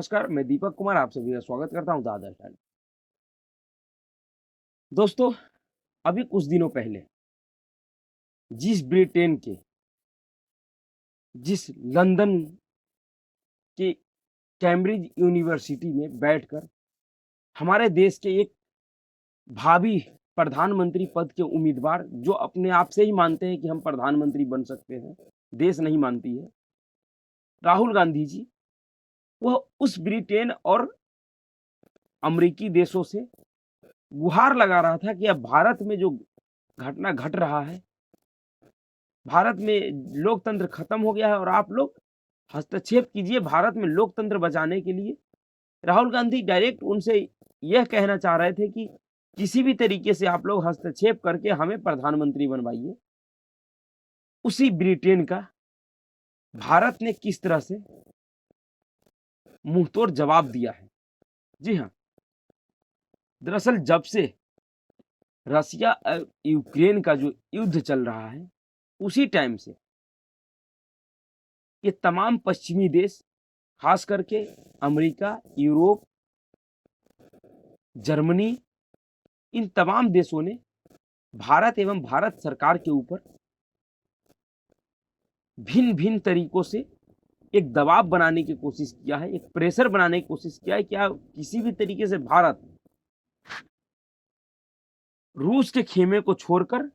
नमस्कार, मैं दीपक कुमार आप सभी का स्वागत करता हूँ द अदर टाइम। दोस्तों, अभी कुछ दिनों पहले जिस ब्रिटेन के जिस लंदन के कैम्ब्रिज यूनिवर्सिटी में बैठकर हमारे देश के एक भावी प्रधानमंत्री पद के उम्मीदवार जो अपने आप से ही मानते हैं कि हम प्रधानमंत्री बन सकते हैं, देश नहीं मानती है, राहुल गांधी जी, वह उस ब्रिटेन और अमेरिकी देशों से गुहार लगा रहा था कि अब भारत में जो घटना घट रहा है, भारत में लोकतंत्र खत्म हो गया है और आप लोग हस्तक्षेप कीजिए भारत में लोकतंत्र बचाने के लिए। राहुल गांधी डायरेक्ट उनसे यह कहना चाह रहे थे कि किसी भी तरीके से आप लोग हस्तक्षेप करके हमें प्रधानमंत्री बनवाइए। उसी ब्रिटेन का भारत ने किस तरह से मुंहतोड़ जवाब दिया है। जी हाँ, दरअसल जब से रसिया यूक्रेन का जो युद्ध चल रहा है, उसी टाइम से ये तमाम पश्चिमी देश, खास करके अमेरिका, यूरोप, जर्मनी, इन तमाम देशों ने भारत एवं भारत सरकार के ऊपर भिन्न-भिन्न तरीकों से एक दबाव बनाने की कोशिश किया है, एक प्रेशर बनाने की कोशिश किया है कि आप किसी भी तरीके से भारत रूस के खेमे को छोड़कर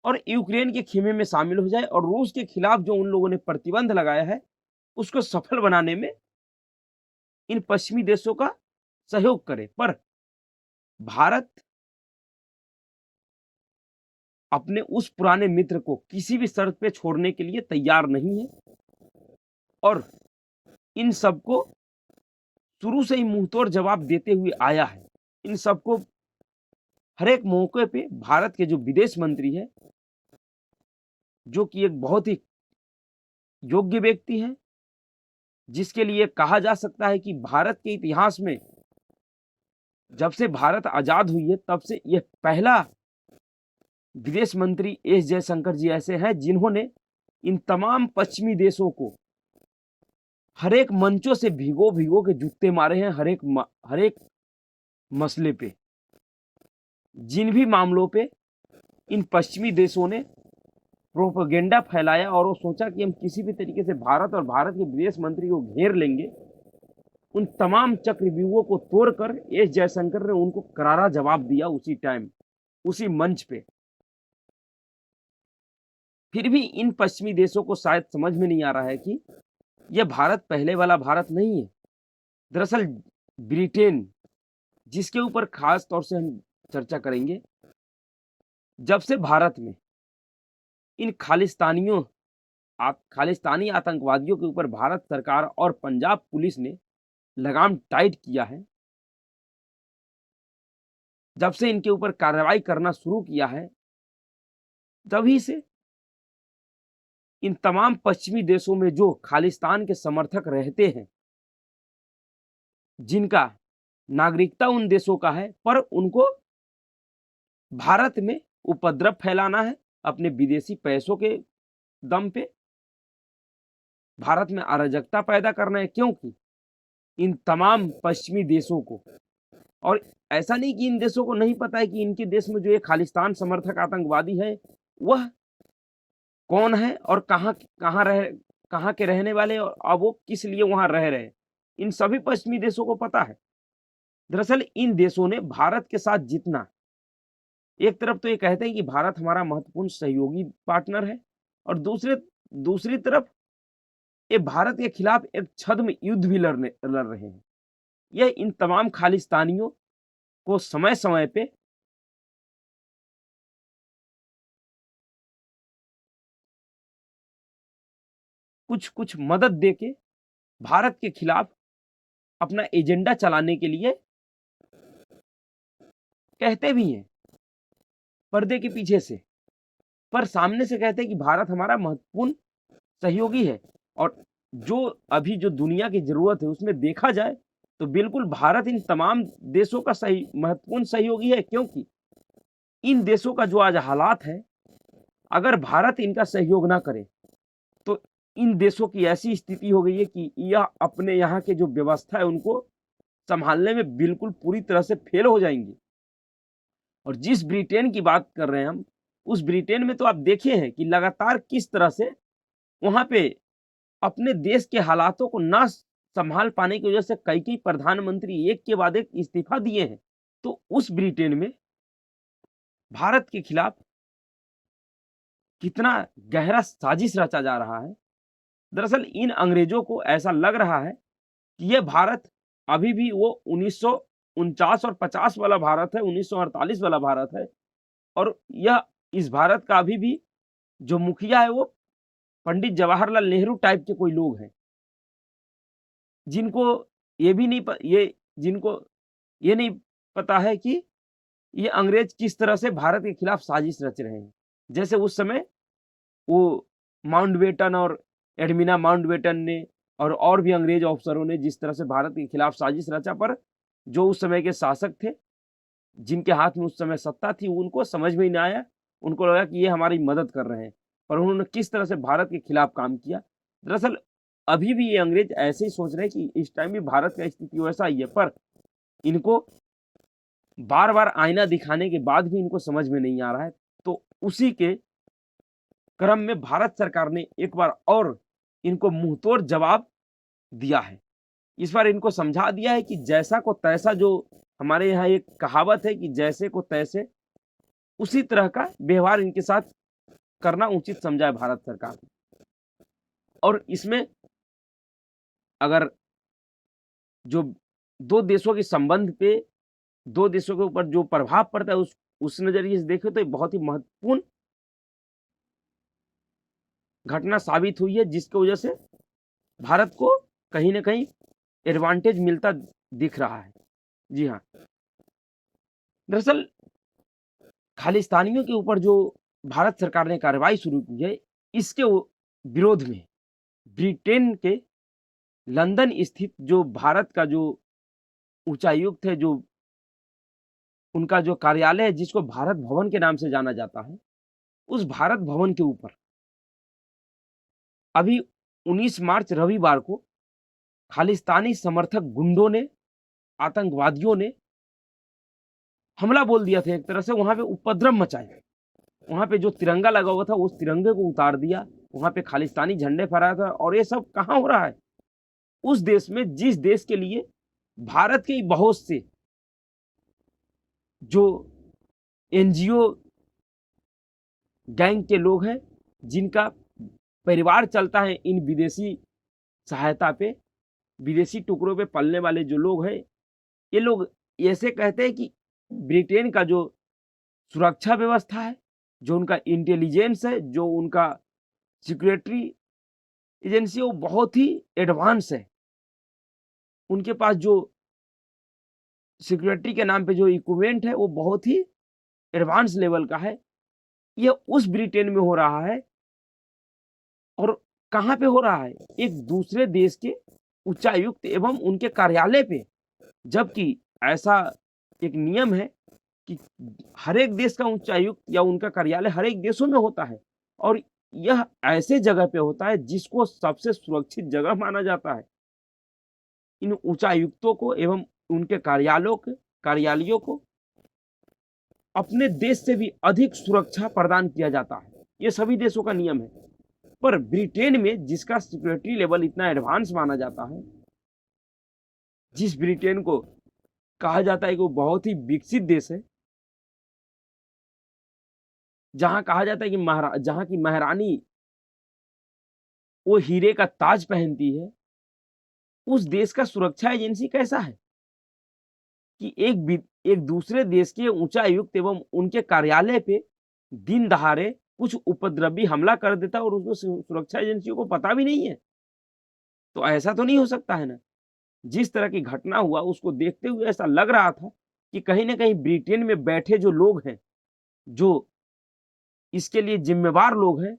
और यूक्रेन के खेमे में शामिल हो जाए और रूस के खिलाफ जो उन लोगों ने प्रतिबंध लगाया है, उसको सफल बनाने में इन पश्चिमी देशों का सहयोग करे। पर भारत अपने उस पुराने मित्र को किसी भी शर्त पे छोड़ने के लिए तैयार नहीं है और इन सबको शुरू से ही मुंहतोड़ जवाब देते हुए आया है। इन सबको हर एक मौके पे भारत के जो विदेश मंत्री है, जो कि एक बहुत ही योग्य व्यक्ति है, जिसके लिए कहा जा सकता है कि भारत के इतिहास में जब से भारत आजाद हुई है, तब से यह पहला विदेश मंत्री एस जयशंकर जी ऐसे हैं जिन्होंने इन तमाम पश्चिमी देशों को हर एक मंचों से भिगो-भिगो के जूते मारे हैं, हर एक मसले पे। जिन भी मामलों पे इन पश्चिमी देशों ने प्रोपेगेंडा फैलाया और वो सोचा कि हम किसी भी तरीके से भारत और भारत के विदेश मंत्री को घेर लेंगे, उन तमाम चक्रव्यूहों को तोड़कर एस जयशंकर ने उनको करारा जवाब दिया उसी टाइम, उसी मंच पे। फिर भी इन पश्चिमी देशों को शायद समझ में नहीं आ रहा है कि यह भारत पहले वाला भारत नहीं है। दरअसल ब्रिटेन, जिसके ऊपर खास तौर से हम चर्चा करेंगे, जब से भारत में इन खालिस्तानी आतंकवादियों के ऊपर भारत सरकार और पंजाब पुलिस ने लगाम टाइट किया है, जब से इनके ऊपर कार्रवाई करना शुरू किया है, तभी से इन तमाम पश्चिमी देशों में जो खालिस्तान के समर्थक रहते हैं, जिनका नागरिकता उन देशों का है, पर उनको भारत में उपद्रव फैलाना है अपने विदेशी पैसों के दम पे, भारत में अराजकता पैदा करना है। क्योंकि इन तमाम पश्चिमी देशों को, और ऐसा नहीं कि इन देशों को नहीं पता है कि इनके देश में जो ये खालिस्तान समर्थक आतंकवादी है, वह कौन है और कहाँ के रहने वाले और अब वो किस लिए वहाँ रह रहे हैं। इन सभी पश्चिमी देशों को पता है। दरअसल इन देशों ने भारत के साथ जितना, एक तरफ तो ये कहते हैं कि भारत हमारा महत्वपूर्ण सहयोगी पार्टनर है और दूसरी तरफ ये भारत के खिलाफ एक छद्म युद्ध भी लड़ रहे हैं। यह इन तमाम खालिस्तानियों को समय-समय पे कुछ-कुछ मदद देके भारत के खिलाफ अपना एजेंडा चलाने के लिए कहते भी हैं, पर्दे के पीछे से। पर सामने से कहते हैं कि भारत हमारा महत्वपूर्ण सहयोगी है और जो दुनिया की ज़रूरत है उसमें देखा जाए तो बिल्कुल भारत इन तमाम देशों का सही महत्वपूर्ण सहयोगी है। क्योंकि इन देशों का जो आज हालात है, अगर भारत इनका सहयोग ना करे, तो इन देशों की ऐसी स्थिति हो गई है कि यह अपने यहाँ के जो व्यवस्था है उनको संभालने में बिल्कुल पूरी तरह से फेल हो जाएंगे। और जिस ब्रिटेन की बात कर रहे हैं हम, उस ब्रिटेन में तो आप देखे हैं कि लगातार किस तरह से वहां पे अपने देश के हालातों को ना संभाल पाने की वजह से कई कई प्रधानमंत्री एक के बाद एक इस्तीफा दिए हैं। तो उस ब्रिटेन में भारत के खिलाफ कितना गहरा साजिश रचा जा रहा है। दरअसल इन अंग्रेजों को ऐसा लग रहा है कि ये भारत अभी भी वो 1949 और 50 वाला भारत है, 1948 वाला भारत है। और यह इस भारत का अभी भी जो मुखिया है वो पंडित जवाहरलाल नेहरू टाइप के कोई लोग हैं, जिनको ये भी नहीं ये जिनको ये नहीं पता है कि ये अंग्रेज किस तरह से भारत के खिलाफ साजिश रच रहे हैं। जैसे उस समय वो माउंटबेटन और एडमिना माउंटबेटन ने और भी अंग्रेज अफसरों ने जिस तरह से भारत के खिलाफ साजिश रचा, पर जो उस समय के शासक थे, जिनके हाथ में उस समय सत्ता थी, उनको समझ में ही नहीं आया। उनको लगा कि ये हमारी मदद कर रहे हैं, पर उन्होंने किस तरह से भारत के खिलाफ काम किया। दरअसल अभी भी ये अंग्रेज ऐसे ही सोच रहे हैं कि इस टाइम भी भारत का स्थिति वैसा ही है, पर इनको बार-बार आईना दिखाने के बाद भी इनको समझ में नहीं आ रहा है। तो उसी के क्रम में भारत सरकार ने एक बार और इनको मुंहतोड़ जवाब दिया है। इस बार इनको समझा दिया है कि जैसा को तैसा, जो हमारे यहाँ एक कहावत है कि जैसे को तैसे, उसी तरह का व्यवहार इनके साथ करना उचित समझा है भारत सरकार ने। और इसमें अगर जो 2 देशों के संबंध पे, 2 देशों के ऊपर जो प्रभाव पड़ता है उस नज़रिए से देखें तो ये बहुत ही महत्वपूर्ण घटना साबित हुई है, जिसकी वजह से भारत को कहीं न कहीं एडवांटेज मिलता दिख रहा है। जी हाँ। दरअसल खालिस्तानियों के ऊपर जो भारत सरकार ने कार्रवाई शुरू की है, इसके विरोध में ब्रिटेन के लंदन स्थित जो भारत का जो उच्चायुक्त है, जो उनका जो कार्यालय है, जिसको भारत भवन के नाम से जाना जाता है, उस भारत भवन के ऊपर अभी 19 मार्च रविवार को खालिस्तानी समर्थक गुंडों ने, आतंकवादियों ने हमला बोल दिया था। एक तरह से वहां पे उपद्रव मचाया। वहां पे जो तिरंगा लगा हुआ था उस तिरंगे को उतार दिया, वहां पे खालिस्तानी झंडे फहराया था। और ये सब कहाँ हो रहा है? उस देश में, जिस देश के लिए भारत के बहुत से जो एनजीओ गैंग के लोग हैं, जिनका परिवार चलता है इन विदेशी सहायता पे, विदेशी टुकड़ों पे पलने वाले जो लोग हैं, ये लोग ऐसे कहते हैं कि ब्रिटेन का जो सुरक्षा व्यवस्था है, जो उनका इंटेलिजेंस है, जो उनका सिक्योरिटी एजेंसी है, वो बहुत ही एडवांस है। उनके पास जो सिक्योरिटी के नाम पे जो इक्विपमेंट है वो बहुत ही एडवांस लेवल का है। ये उस ब्रिटेन में हो रहा है। और कहाँ पे हो रहा है? एक दूसरे देश के उच्चायुक्त एवं उनके कार्यालय पे। जबकि ऐसा एक नियम है कि हर एक देश का उच्चायुक्त या उनका कार्यालय हर एक देशों में होता है, और यह ऐसे जगह पे होता है जिसको सबसे सुरक्षित जगह माना जाता है। इन उच्चायुक्तों को एवं उनके कार्यालयों को अपने देश से भी अधिक सुरक्षा प्रदान किया जाता है। ये सभी देशों का नियम है। पर ब्रिटेन में, जिसका सिक्योरिटी लेवल इतना एडवांस माना जाता है, जिस ब्रिटेन को कहा जाता है कि वो बहुत ही विकसित देश है, जहां कहा जाता है कि जहां की महारानी वो हीरे का ताज पहनती है, उस देश का सुरक्षा एजेंसी कैसा है कि एक दूसरे देश के उच्चायुक्त एवं उनके कार्यालय पे दिन दहाड़े कुछ उपद्रवी हमला कर देता है और उसको सुरक्षा एजेंसियों को पता भी नहीं है। तो ऐसा तो नहीं हो सकता है ना। जिस तरह की घटना हुआ उसको देखते हुए ऐसा लग रहा था कि कहीं न कहीं ब्रिटेन में बैठे जो लोग हैं, जो इसके लिए जिम्मेवार लोग हैं,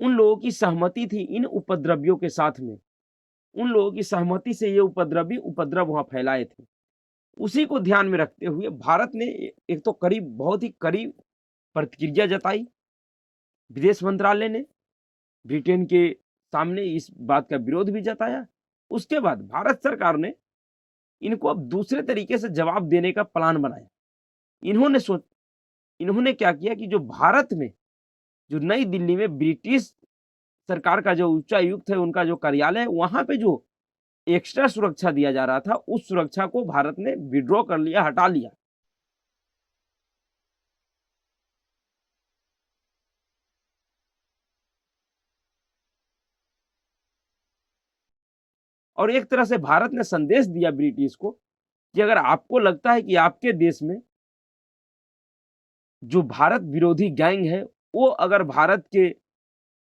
उन लोगों की सहमति थी इन उपद्रवियों के साथ में। उन लोगों की सहमति से ये उपद्रवी उपद्रव वहाँ फैलाए थे। उसी को ध्यान में रखते हुए भारत ने एक तो बहुत ही कड़ी प्रतिक्रिया जताई। विदेश मंत्रालय ने ब्रिटेन के सामने इस बात का विरोध भी जताया। उसके बाद भारत सरकार ने इनको अब दूसरे तरीके से जवाब देने का प्लान बनाया। इन्होंने सोच इन्होंने क्या किया कि जो भारत में, जो नई दिल्ली में ब्रिटिश सरकार का जो उच्चायुक्त है, उनका जो कार्यालय है, वहाँ पे जो एक्स्ट्रा सुरक्षा दिया जा रहा था, उस सुरक्षा को भारत ने विथड्रॉ कर लिया, हटा लिया। और एक तरह से भारत ने संदेश दिया ब्रिटिश को कि अगर आपको लगता है कि आपके देश में जो भारत विरोधी गैंग है, वो अगर भारत के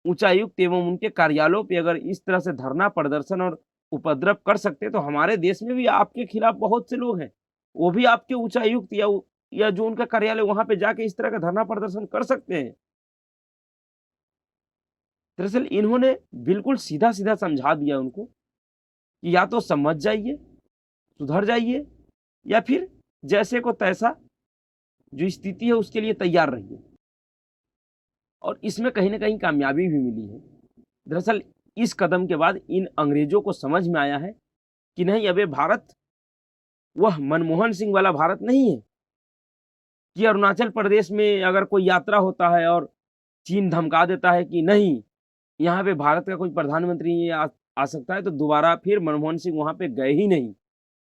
उच्चायुक्त एवं उनके कार्यालयों पे अगर इस तरह से धरना प्रदर्शन और उपद्रव कर सकते हैं, तो हमारे देश में भी आपके खिलाफ बहुत से लोग हैं। वो भी आपके उच्चायुक्त या जो उनका कार्यालय वहाँ पे जाके इस तरह का धरना प्रदर्शन कर सकते हैं। दरअसल इन्होंने बिल्कुल सीधा-सीधा समझा दिया उनको कि या तो समझ जाइए, सुधर जाइए, या फिर जैसे को तैसा जो स्थिति है उसके लिए तैयार रहिए। और इसमें कहीं न कहीं कामयाबी भी मिली है। दरअसल इस कदम के बाद इन अंग्रेज़ों को समझ में आया है कि नहीं, अब ये भारत वह मनमोहन सिंह वाला भारत नहीं है कि अरुणाचल प्रदेश में अगर कोई यात्रा होता है और चीन धमका देता है कि नहीं, यहाँ पे भारत का कोई प्रधानमंत्री नहीं आ सकता है, तो दोबारा फिर मनमोहन सिंह वहाँ पे गए ही नहीं।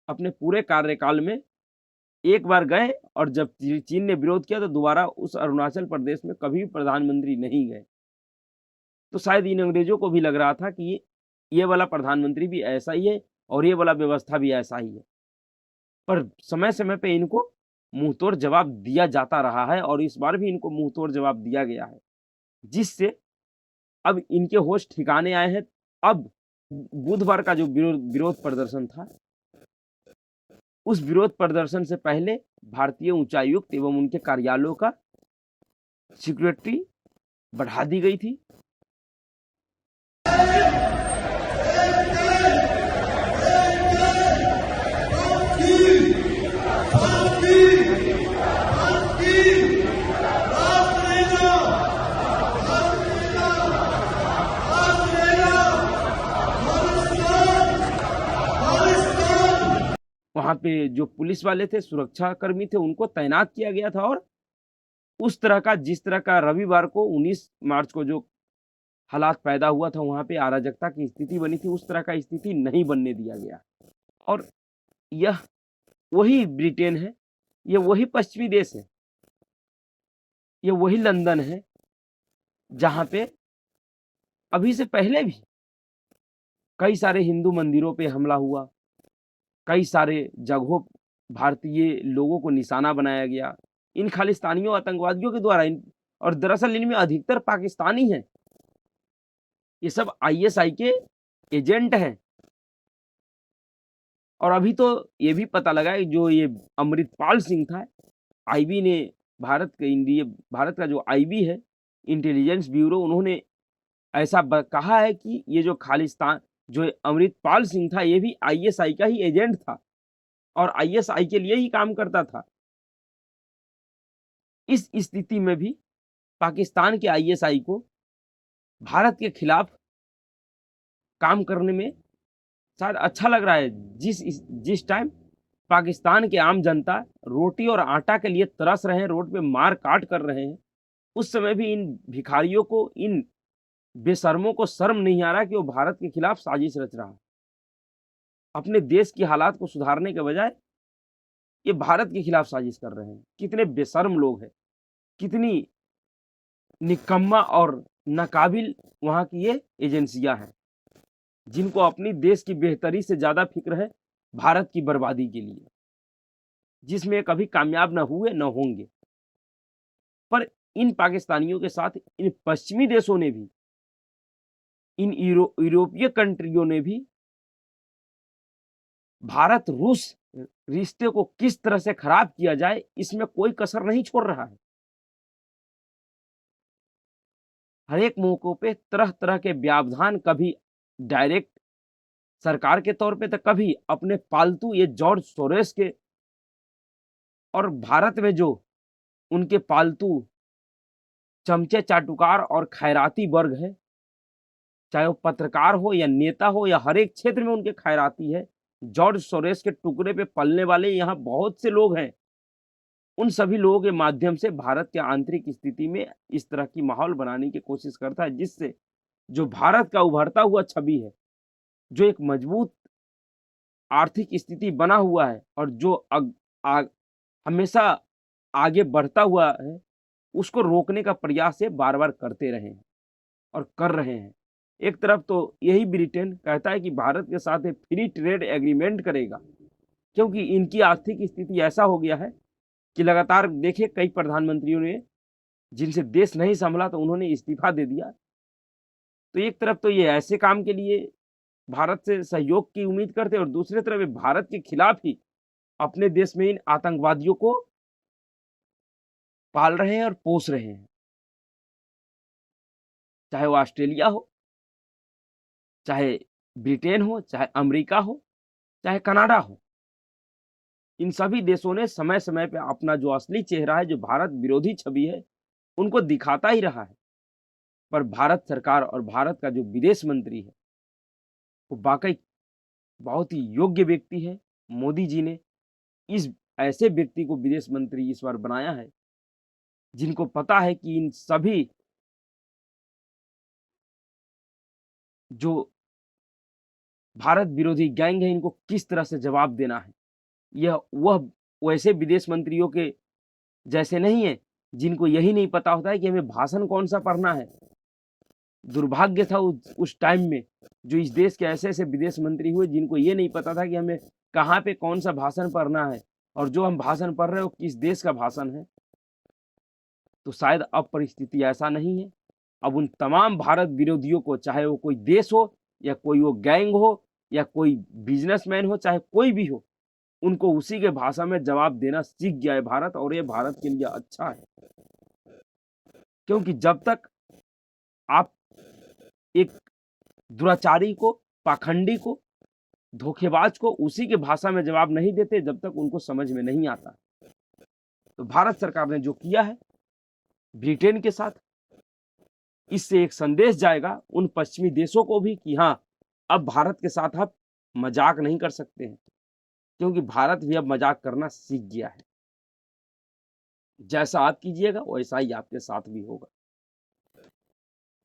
अपने पूरे कार्यकाल में एक बार गए, और जब चीन ने विरोध किया तो दोबारा उस अरुणाचल प्रदेश में कभी प्रधानमंत्री नहीं गए। तो शायद इन अंग्रेज़ों को भी लग रहा था कि ये वाला प्रधानमंत्री भी ऐसा ही है और ये वाला व्यवस्था भी ऐसा ही है। पर समय-समय पे इनको मुँहतोड़ जवाब दिया जाता रहा है, और इस बार भी इनको मुँहतोड़ जवाब दिया गया है। जिससे अब इनके होश ठिकाने आए हैं। अब बुधवार का जो विरोध प्रदर्शन था, उस विरोध प्रदर्शन से पहले भारतीय उच्चायुक्त एवं उनके कार्यालयों का सिक्योरिटी बढ़ा दी गई थी। वहाँ पे जो पुलिस वाले थे, सुरक्षा कर्मी थे, उनको तैनात किया गया था, और उस तरह का, जिस तरह का रविवार को 19 मार्च को जो हालात पैदा हुआ था, वहाँ पे अराजकता की स्थिति बनी थी, उस तरह का स्थिति नहीं बनने दिया गया। और यह वही ब्रिटेन है, ये वही पश्चिमी देश है, ये वही लंदन है, जहाँ पे अभी से पहले भी कई सारे हिंदू मंदिरों पे हमला हुआ, कई सारे जगहों भारतीय लोगों को निशाना बनाया गया, इन खालिस्तानियों आतंकवादियों के द्वारा। और दरअसल इनमें अधिकतर पाकिस्तानी हैं। ये सब आईएसआई के एजेंट हैं। और अभी तो ये भी पता लगा है, जो ये अमृतपाल सिंह था, आईबी ने, भारत का जो आईबी है, इंटेलिजेंस ब्यूरो, उन्होंने ऐसा कहा है कि ये जो अमृतपाल सिंह था, ये भी आईएसआई का ही एजेंट था और आईएसआई के लिए ही काम करता था। इस स्थिति में भी पाकिस्तान के आईएसआई को भारत के खिलाफ काम करने में शायद अच्छा लग रहा है। जिस टाइम पाकिस्तान के आम जनता रोटी और आटा के लिए तरस रहे हैं, रोड पे मार काट कर रहे हैं, उस समय भी इन भिखारियों को, इन बेशर्मों को शर्म नहीं आ रहा कि वो भारत के खिलाफ साजिश रच रहा है। अपने देश की हालात को सुधारने के बजाय ये भारत के खिलाफ साजिश कर रहे हैं। कितने बेशर्म लोग हैं, कितनी निकम्मा और नाकाबिल वहाँ की ये एजेंसियाँ हैं, जिनको अपनी देश की बेहतरी से ज़्यादा फ़िक्र है भारत की बर्बादी के लिए, जिसमें कभी कामयाब ना हुए, ना होंगे। पर इन पाकिस्तानियों के साथ इन पश्चिमी देशों ने भी, इन यूरोपीय कंट्रियों ने भी भारत-रूस रिश्ते को किस तरह से खराब किया जाए, इसमें कोई कसर नहीं छोड़ रहा है। हर एक मौकों पे तरह-तरह के व्यवधान, कभी डायरेक्ट सरकार के तौर पे, तो कभी अपने पालतू ये जॉर्ज सोरोस के, और भारत में जो उनके पालतू चमचे चाटुकार और खैराती वर्ग है, चाहे वो पत्रकार हो या नेता हो या हर एक क्षेत्र में उनके खैराती है। जॉर्ज सोरोस के टुकड़े पे पलने वाले यहाँ बहुत से लोग हैं। उन सभी लोगों के माध्यम से भारत के आंतरिक स्थिति में इस तरह की माहौल बनाने की कोशिश करता है, जिससे जो भारत का उभरता हुआ छवि है, जो एक मजबूत आर्थिक स्थिति बना हुआ है और जो हमेशा आगे बढ़ता हुआ है, उसको रोकने का प्रयास ये बार-बार करते रहे हैं और कर रहे हैं। एक तरफ तो यही ब्रिटेन कहता है कि भारत के साथ एक फ्री ट्रेड एग्रीमेंट करेगा, क्योंकि इनकी आर्थिक स्थिति ऐसा हो गया है कि लगातार देखिए कई प्रधानमंत्रियों ने जिनसे देश नहीं संभला तो उन्होंने इस्तीफा दे दिया। तो एक तरफ तो ये ऐसे काम के लिए भारत से सहयोग की उम्मीद करते हैं और दूसरी तरफ ये भारत के खिलाफ ही अपने देश में इन आतंकवादियों को पाल रहे हैं और पोस रहे हैं। चाहे वो ऑस्ट्रेलिया हो, चाहे ब्रिटेन हो, चाहे अमेरिका हो, चाहे कनाडा हो। इन सभी देशों ने समय-समय पे अपना जो असली चेहरा है, जो भारत विरोधी छवि है, उनको दिखाता ही रहा है। पर भारत सरकार और भारत का जो विदेश मंत्री है, वो वाक़ई बहुत ही योग्य व्यक्ति है। मोदी जी ने इस ऐसे व्यक्ति को विदेश मंत्री इस बार बनाया है, जिनको पता है कि इन सभी जो भारत विरोधी गैंग है, इनको किस तरह से जवाब देना है। यह वह वैसे विदेश मंत्रियों के जैसे नहीं है, जिनको यही नहीं पता होता है कि हमें भाषण कौन-सा पढ़ना है। दुर्भाग्य था उस टाइम में, जो इस देश के ऐसे-ऐसे विदेश मंत्री हुए, जिनको ये नहीं पता था कि हमें कहाँ पे कौन-सा भाषण पढ़ना है और जो हम भाषण पढ़ रहे हैं, वो किस देश का भाषण है। तो शायद अब परिस्थिति ऐसा नहीं है। अब उन तमाम भारत विरोधियों को, चाहे वो कोई देश हो या कोई वो गैंग हो या कोई बिज़नेसमैन हो, चाहे कोई भी हो, उनको उसी के भाषा में जवाब देना सीख गया है भारत और ये भारत के लिए अच्छा है। क्योंकि जब तक आप एक दुराचारी को, पाखंडी को, धोखेबाज को उसी के भाषा में जवाब नहीं देते, जब तक उनको समझ में नहीं आता। तो भारत सरकार ने जो किया है ब्रिटेन के साथ, इससे एक संदेश जाएगा उन पश्चिमी देशों को भी कि हाँ, अब भारत के साथ आप मजाक नहीं कर सकते हैं, क्योंकि भारत भी अब मजाक करना सीख गया है। जैसा आप कीजिएगा वैसा ही आपके साथ भी होगा।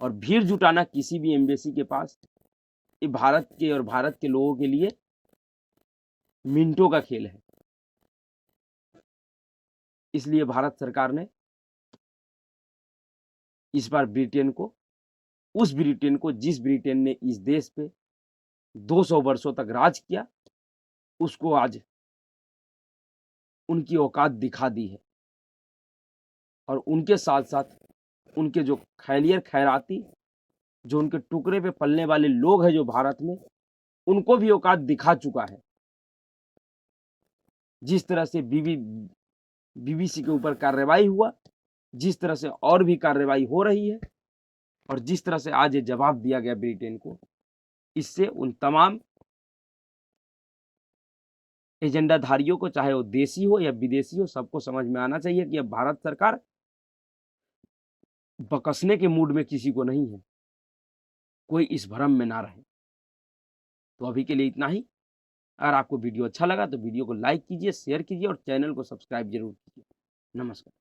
और भीड़ जुटाना किसी भी एम्बेसी के पास, ये भारत के और भारत के लोगों के लिए मिनटों का खेल है। इसलिए भारत सरकार ने इस बार ब्रिटेन को, उस ब्रिटेन को जिस ब्रिटेन ने इस देश पे 200 वर्षों तक राज किया, उसको आज उनकी औकात दिखा दी है। और उनके साथ-साथ उनके जो खैरियर खैराती, जो उनके टुकड़े पे पलने वाले लोग हैं जो भारत में, उनको भी औकात दिखा चुका है। जिस तरह से बीबीसी के ऊपर कार्रवाई हुआ, जिस तरह से और भी कार्रवाई हो रही है और जिस तरह से आज ये जवाब दिया गया ब्रिटेन को, इससे उन तमाम एजेंडाधारियों को, चाहे वो देशी हो या विदेशी हो, सबको समझ में आना चाहिए कि अब भारत सरकार बकसने के मूड में किसी को नहीं है। कोई इस भ्रम में ना रहे। तो अभी के लिए इतना ही। अगर आपको वीडियो अच्छा लगा तो वीडियो को लाइक कीजिए, शेयर कीजिए और चैनल को सब्सक्राइब ज़रूर कीजिए। नमस्कार।